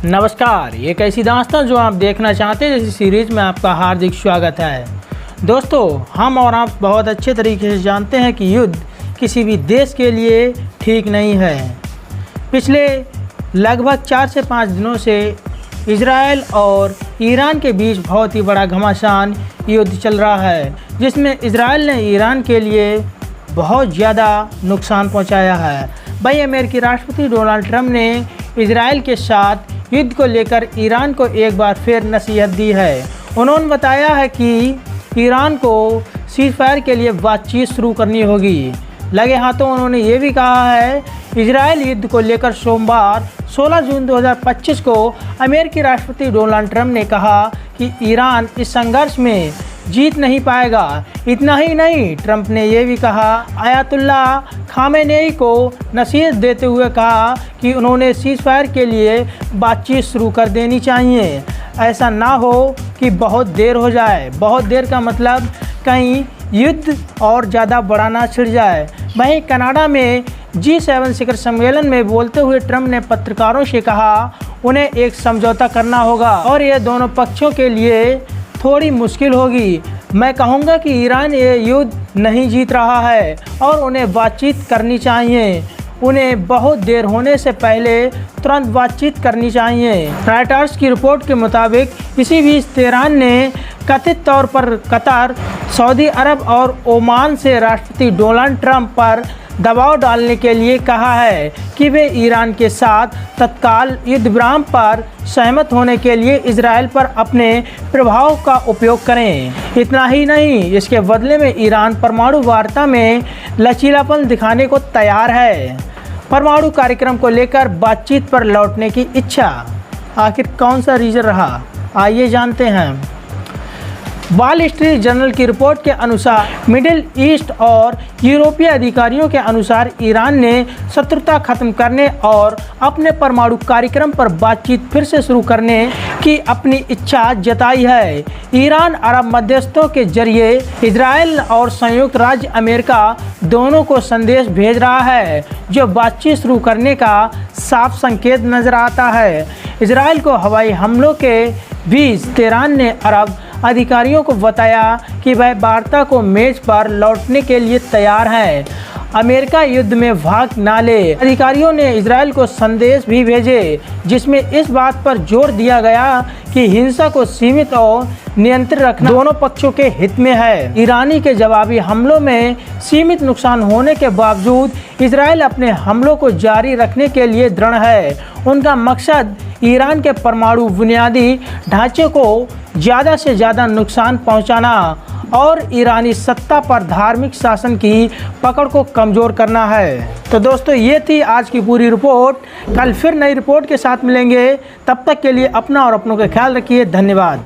नमस्कार, एक ऐसी दास्तान जो आप देखना चाहते हैं जैसी सीरीज़ में आपका हार्दिक स्वागत है। दोस्तों, हम और आप बहुत अच्छे तरीके से जानते हैं कि युद्ध किसी भी देश के लिए ठीक नहीं है। पिछले लगभग 4 से 5 दिनों से इजराइल और ईरान के बीच बहुत ही बड़ा घमासान युद्ध चल रहा है, जिसमें इजराइल ने ईरान के लिए बहुत ज़्यादा नुकसान पहुंचाया है। भाई, अमेरिकी राष्ट्रपति डोनाल्ड ट्रंप ने इजराइल के साथ युद्ध को लेकर ईरान को एक बार फिर नसीहत दी है। उन्होंने बताया है कि ईरान को सीज़फायर के लिए बातचीत शुरू करनी होगी। लगे हाथों उन्होंने ये भी कहा है, इजराइल युद्ध को लेकर सोमवार 16 जून 2025 को अमेरिकी राष्ट्रपति डोनाल्ड ट्रंप ने कहा कि ईरान इस संघर्ष में जीत नहीं पाएगा। इतना ही नहीं, ट्रंप ने यह भी कहा, आयतुल्लाह खामेनेई को नसीहत देते हुए कहा कि उन्होंने सीज़फायर के लिए बातचीत शुरू कर देनी चाहिए। ऐसा ना हो कि बहुत देर हो जाए। बहुत देर का मतलब कहीं युद्ध और ज़्यादा बड़ा ना छिड़ जाए। वहीं कनाडा में G7 शिखर सम्मेलन में बोलते हुए ट्रंप ने पत्रकारों से कहा उन्हें एक समझौता करना होगा और यह दोनों पक्षों के लिए थोड़ी मुश्किल होगी। मैं कहूँगा कि ईरान ये युद्ध नहीं जीत रहा है और उन्हें बातचीत करनी चाहिए। उन्हें बहुत देर होने से पहले तुरंत बातचीत करनी चाहिए। रॉयटर्स की रिपोर्ट के मुताबिक इसी बीच तेहरान ने कथित तौर पर कतर, सऊदी अरब और ओमान से राष्ट्रपति डोनाल्ड ट्रंप पर दबाव डालने के लिए कहा है कि वे ईरान के साथ तत्काल युद्ध विराम पर सहमत होने के लिए इजराइल पर अपने प्रभाव का उपयोग करें। इतना ही नहीं, इसके बदले में ईरान परमाणु वार्ता में लचीलापन दिखाने को तैयार है। परमाणु कार्यक्रम को लेकर बातचीत पर लौटने की इच्छा, आखिर कौन सा रीजन रहा, आइए जानते हैं। वॉल स्ट्रीट जर्नल की रिपोर्ट के अनुसार मिडिल ईस्ट और यूरोपीय अधिकारियों के अनुसार ईरान ने शत्रुता खत्म करने और अपने परमाणु कार्यक्रम पर बातचीत फिर से शुरू करने की अपनी इच्छा जताई है। ईरान अरब मध्यस्थों के जरिए इजराइल और संयुक्त राज्य अमेरिका दोनों को संदेश भेज रहा है, जो बातचीत शुरू करने का साफ संकेत नजर आता है। इजराइल को हवाई हमलों के बीच तेहरान ने अरब अधिकारियों को बताया कि वह वार्ता को मेज पर लौटने के लिए तैयार है। अमेरिका युद्ध में भाग ना ले। अधिकारियों ने इजराइल को संदेश भी भेजे, जिसमें इस बात पर जोर दिया गया कि हिंसा को सीमित और नियंत्रित रखना दोनों पक्षों के हित में है। ईरानी के जवाबी हमलों में सीमित नुकसान होने के बावजूद इजराइल अपने हमलों को जारी रखने के लिए दृढ़ है। उनका मकसद ईरान के परमाणु बुनियादी ढांचे को ज़्यादा से ज़्यादा नुकसान पहुंचाना और ईरानी सत्ता पर धार्मिक शासन की पकड़ को कमज़ोर करना है। तो दोस्तों, ये थी आज की पूरी रिपोर्ट। कल फिर नई रिपोर्ट के साथ मिलेंगे। तब तक के लिए अपना और अपनों का ख्याल रखिए। धन्यवाद।